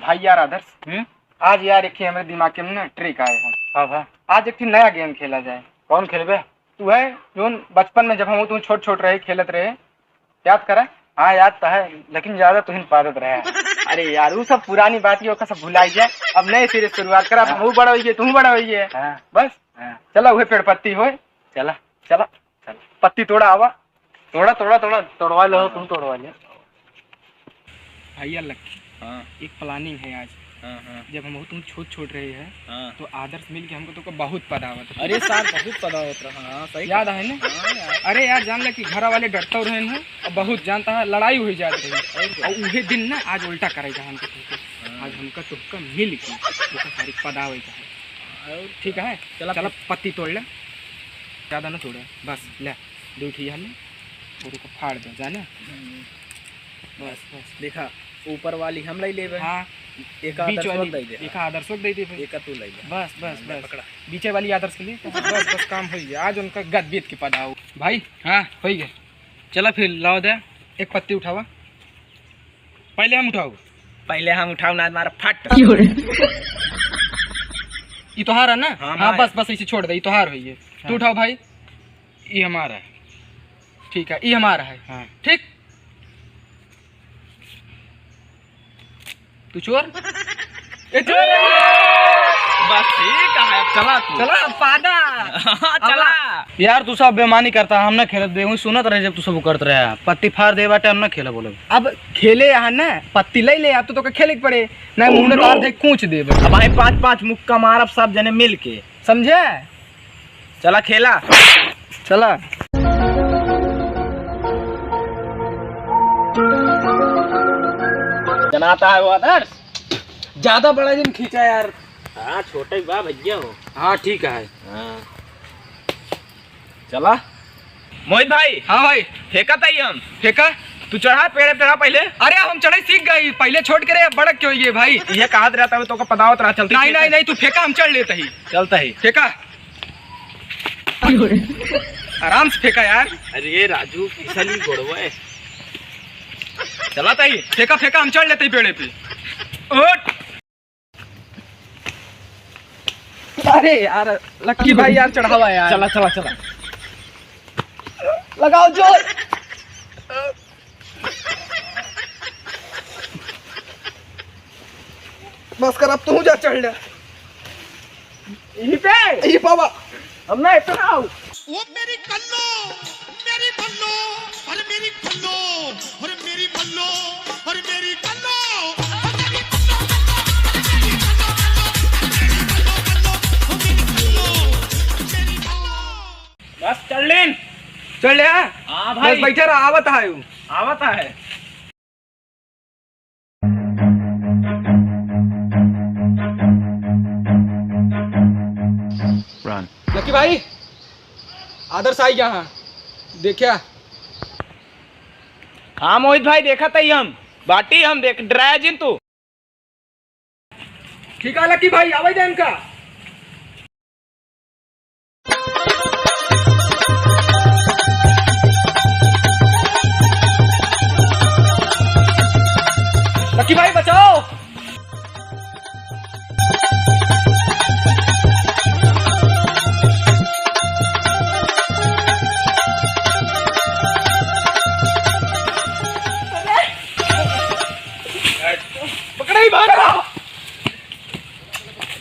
भाई यार आदर्श, आज यार एक हमारे दिमाग के में ना ट्रिक आए हैं। हाँ भाई, आज एक नया गेम खेला जाए। कौन खेलबे? तू है जो बचपन में जब हम तुम छोट छोट रहे खेलत रहे, याद करा? हाँ याद तो है, लेकिन ज्यादा तुम पादत रहे। अरे यार वो सब पुरानी बात ही सब भुलाई जाए, अब नए सिरे शुरुआत करा। हम बड़ा होइए, तुम बड़ा होइए। बस चला वही पेड़ पत्ती हो, चला चला चल पत्ती तोड़ा आवा, तोड़ा तोड़ा तोड़ा तोड़वा लो, तुम तोड़वा लिया भैया। लग एक प्लानिंग है आज। जब हम तुम छोट छोट रहे हैं तो आदर्श मिल के हमको तो बहुत पदावत। अरे साथ बहुत पदावत रहा, सही याद है ना? अरे यार जान ले कि घर वाले डरते रहे हैं और बहुत जानता है, लड़ाई हुई जाती है। और वही दिन ना आज उल्टा करेगा हमको। आज हमका तुमका मिल के सारी पदावत है, ठीक है? चला चला पत्ती तोड़ ले, ज्यादा ना तोड़े, बस ले दो उठी हमें और फाड़ दे जाना। बस बस देखा, ऊपर वाली हम ले लेबे। हाँ, एक आदर्श दे दे, एक आदर्श दे दे, एक तू ले ले। बस बस बस पकड़ा बीचे वाली आदर्श के लिए। बस बस काम हो गया आज उनका गदबीत के पदाओ भाई। हाँ हो गया, चला फिर लाओ दे एक पत्ती उठावा। पहले हम उठाओ, पहले हम उठाओ ना हमारा फट। ये तोहार है ना? हाँ बस बस इसे छोड़ दे, ये तोहार है। ये तू उठाओ भाई, ये हमारा है, ठीक है? ये हमारा है। हाँ ठीक, तू चोर? ए चोर! बस ठीक है, चला तू चला पादा। चला यार, तू सब बेमानी करता, हम ना खेलत दे। सुनत रहे जब तू सब करत रहे पत्ती फाड़ दे बाटे, हम ना खेला बोले। अब खेले यहाँ ना पत्ती ले ले, अब तो खेले के पड़े ना। मुंह में तार दे कूच दे, अब भाई 5-5 मुक्का मारब सब जने मिल के, समझे? चला खेला, चला। जनाता है वो आदर्श, ज्यादा बड़ा दिन खींचा यार। हाँ छोटे बा भैया हो। हाँ ठीक है। हाँ चला मोहित भाई। हाँ भाई, फेंका था हम। फेंका? तू चढ़ा पेड़ पे पहले? अरे हम चढ़े सीख गई, पहले छोड़ के रे बड़क क्यों ये भाई? ये कहा रहता है तो पदावत रहा चलता। नहीं नहीं नहीं, तू फेंका, हम चढ़ लेते ही। चलता ही फेंका, आराम से फेंका यार। अरे राजू फिसली गोड़वा चलाता ही। फेंका फेंका, हम चढ़ लेते ही पेड़े पे। उठ! अरे यार लक्की भाई यार चढ़ावा यार। चला चला चला, लगाओ जोर। बस कर, अब तू जा चढ़ ले यहीं पे। यही पावा हम ना इतना आओ। वो मेरी कल्लो, मेरी बल्लो, और मेरी कल्लो, और मेरी बल्लो, और मेरी कल्लो, बस चढ़ लेन। चढ़ ले। हाँ भाई बस बैठे रहा, आवत है आवत है। लकी भाई आदर्श आई यहाँ देखा? हाँ मोहित भाई देखा था हम बाटी, हम देख डराया जिन तू। ठीक है लकी भाई, आवाज है इनका। लकी भाई बचाओ।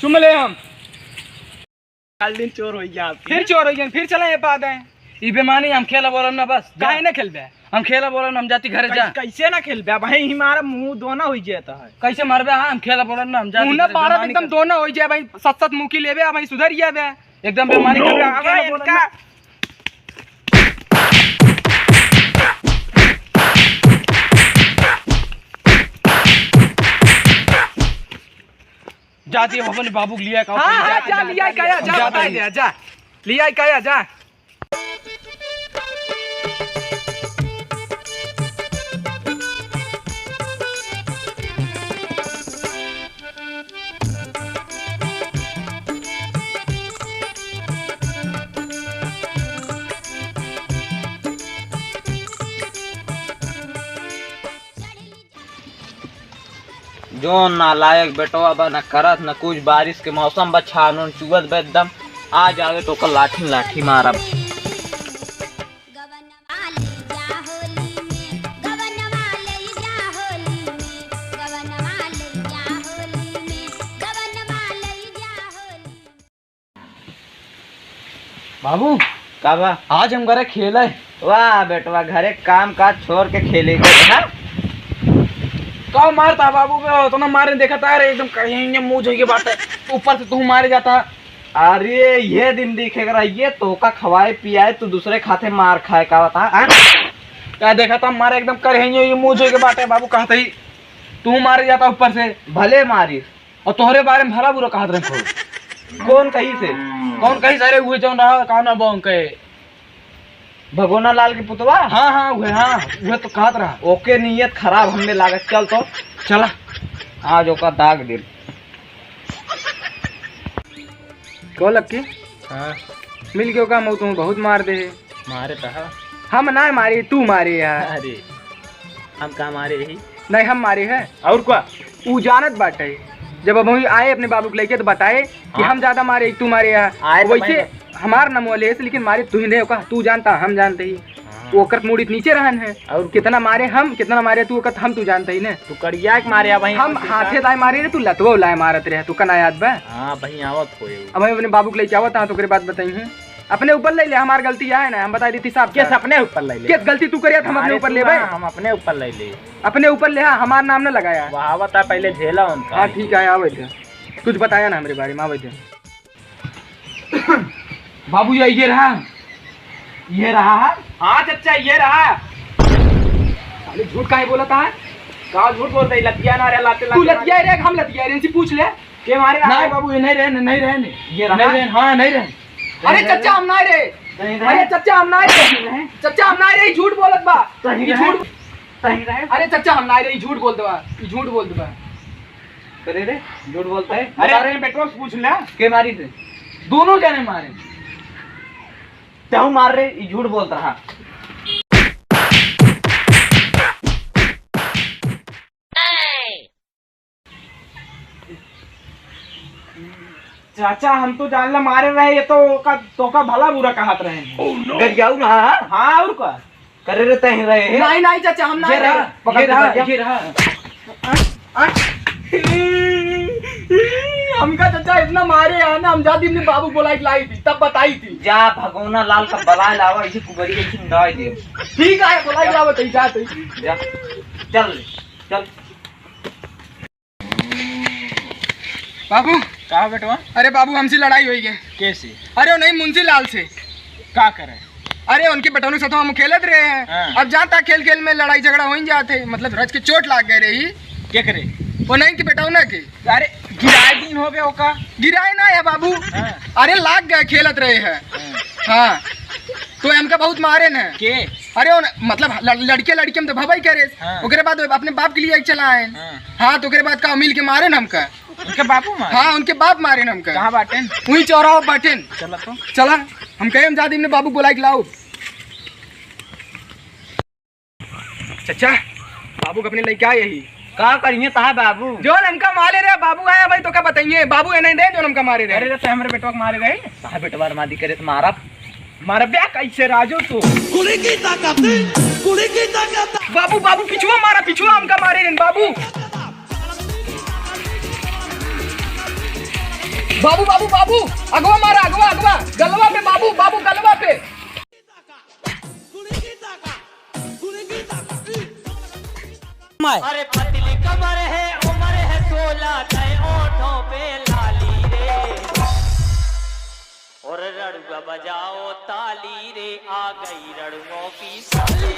चुम ले हम कल दिन चोर हो गया, फिर चोर हो गया, फिर चले ये बात है। ई बेमानी हम खेला बोला ना, बस काहे ना खेलबे? हम खेला बोला ना, हम जाती घर जा। कैसे ना खेलबे भाई? हमारा मुंह दोना हो जाता है। कैसे मारबे? हाँ हम खेला बोला ना, हम जाती मुंह ना मारब एकदम दोना हो जाए भाई। सत सत मुंह की लेबे भाई, सुधर गया बे एकदम बेमानी कर। जाती है अपने बाबू लिया का। हाँ, जा लिया काया, जा बता दे, जा लिया काया, जा। जो नालायक बेटवा बा न करत न कुछ। बारिश के मौसम बा, छानून चुगत बा एकदम। आ जावे तो कल लाठी लाठी मारब। बाबू का बा? आज हम घरे खेले। वाह बेटवा, घरे काम काज छोड़ के खेले कब मारता बाबू में तो ना मारे देखा था एकदम कहीं मुंह जो के बात है ऊपर से तू मारे जाता। अरे ये दिन दिखेगा, ये तो का खवाए पियाए तू दूसरे खाते मार खाए का बता। क्या देखा था मारे एकदम कहीं मुंह जो के बात है बाबू कहते ही तू मारे जाता ऊपर से। भले मारिस और तोहरे बारे में भला बुरा कहत रहे। कौन कही से? कौन कही सारे हुए जो रहा कहना बों के भगोना लाल के पुतवा। हाँ वह तो कहत रहा। ओके नियत खराब हमने लागत। चल तो चला आज ओका दाग दिल। को लक्की हाँ मिल के का मुँह तुम बहुत मार दे। मारे तो हम ना मारे तू मारे यार। अरे हम का मारे ही नहीं हम मारे है और क्या? ऊ जानत बाटे जब अब हम आए अपने बाबू को लेके तो बताए कि हाँ? हम ज्यादा मारे तू मारे आए यार। तो वैसे हमार न मोले से लेकिन मारे तू ही नहीं का तू जानता हम जानते ही। वो करत मूड़ी नीचे रहन है और कितना मारे हम कितना मारे तू करत हम तू जानते ही ने। तू कड़िया के मारे भाई हम हाथे दाए मारे रे तू लतवा लाए मारत रहे तू कना याद बा। हां भाई आवत होए। अब हम अपने बाबू को लेके आवत हां तो करे बात बताई है अपने ऊपर ले ले। हमार गलती है ना हम बता देती साहब के अपने ऊपर ले ले। के गलती तू करिया हम अपने ऊपर ले भाई। हम अपने ऊपर ले ले अपने ऊपर ले। हमार नाम ना लगाया। वो आवत पहले झेला उनका। हाँ ठीक है आवे थे कुछ बताया ना मेरे बारे में आवे थे। बाबू ये रहा है। हाँ चचा ये रहा। अरे झूठ काहे बोला था? का झूठ बोलते लतिया ना रे लाते तू लतिया रे हम लतिया रे इनसे पूछ ले के मारे। नहीं बाबू ये नहीं रहे ये रहा नहीं हाँ नहीं रहे। अरे चचा हम नहीं रे। अरे चचा हम नहीं रे। चचा हम नहीं रे झूठ बोलत बा। झूठ अरे चचा हम नहीं रे झूठ बोल दबा झूठ बोल दबा। अरे रे झूठ बोलता है। अरे पेट्रोल पूछ ले के मारी थे? दोनों जने मारे। क्यों मार रहे? ये झूठ बोल रहा। चाचा हम तो जानला मारे रहे ये तो का भला बुरा कहत रहे। गरियाऊ ना। हाँ और क्या करे रे तही रहे? नहीं चाचा हम नहीं रहे। ये रहा हमका चाचा इतना मारे है ना हम जाती अपने बाबू बोलाई लाई थी तब बताई थी। जा भगोना लाल का बलाय लावा इसे कुबरी के छिंदाई दे। ठीक है बोलाई लावा तई जाते जा चल चल। बाबू कहा बेटवा? अरे बाबू हमसे लड़ाई हुई है। कैसे? अरे वो नहीं मुंशी लाल से। क्या करे? अरे उनके बेटों से तो हम खेलत रहे हैं। हाँ। अब जाता खेल में लड़ाई झगड़ा हो ही जाते मतलब रज के चोट लाग गए रही। क्या करे? वो नहीं कि बेटा ना के अरे गिराए दिन हो गया ओका। गिराए ना है बाबू। हाँ। अरे लाग गए खेलत रहे हैं। हाँ तो हमका बहुत मारे न के? अरे मतलब लड़के में तो भवाई करे। हाँ। ओकरे बाद अपने बाप के लिए चला है। हाँ तो ओकरे बाद का मिल के मारे न हमका। उनके बापू मारे? हाँ उनके बाप मारे न हमका। कहाँ बाटेन? वही चौराहा बाटेन। चला तो चला हम कहे हम जादी ने बाबू बुलाई के लाओ। चचा बाबू अपने लेके आए यही का करिए ता बाबू जो हमका मारे रे बाबू आया भाई तो क्या बताइए बाबू है नहीं दे जो हमका मारे रे। अरे तो हमारे बेटवा मारे गए ता बेटवा मादी करे तो मारा मारा ब्या कैसे राजू तू कुड़ी की ताकत बाबू बाबू पिछुआ मारा पिछुआ हमका मारे रे बाबू बाबू बाबू बाबू अगवा मारा अगवा गलवा पे बाबू बाबू गलवा पे। अरे पतली कमर है उम्र है 16 तय ओठों पे लाली रे और रड़ुआ बजाओ ताली रे आ गई रड़ुओं की साली।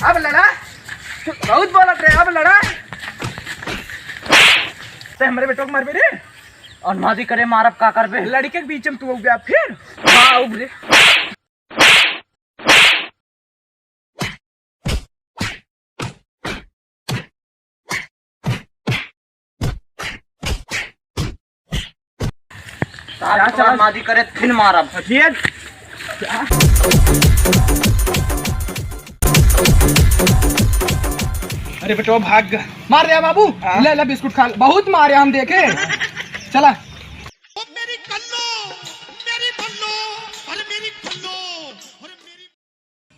अब लड़ा बहुत बोलत रे अब लड़ा ते हमारे बेटो को मार बे रे और मादी करे मारब का करबे? लड़के के बीच में तू उग गया फिर। हाँ उग रे चल मादी करे फिर मारब। ठीक अरे बेटवा भाग गया। मार दिया बाबू। ले ले बिस्कुट खा, बहुत मारे हम देखे। चला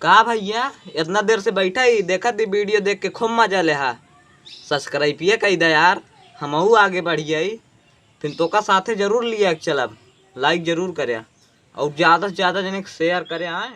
का भैया इतना देर से बैठा ही देखा थी वीडियो देख के खूब मजा ले हा। सब्सक्राइब किया कही दे यार, हमहू आगे बढ़िया ही। फिर तो का साथे जरूर लिया चलब, लाइक जरूर करे और ज्यादा से ज्यादा जने शेयर करे आए।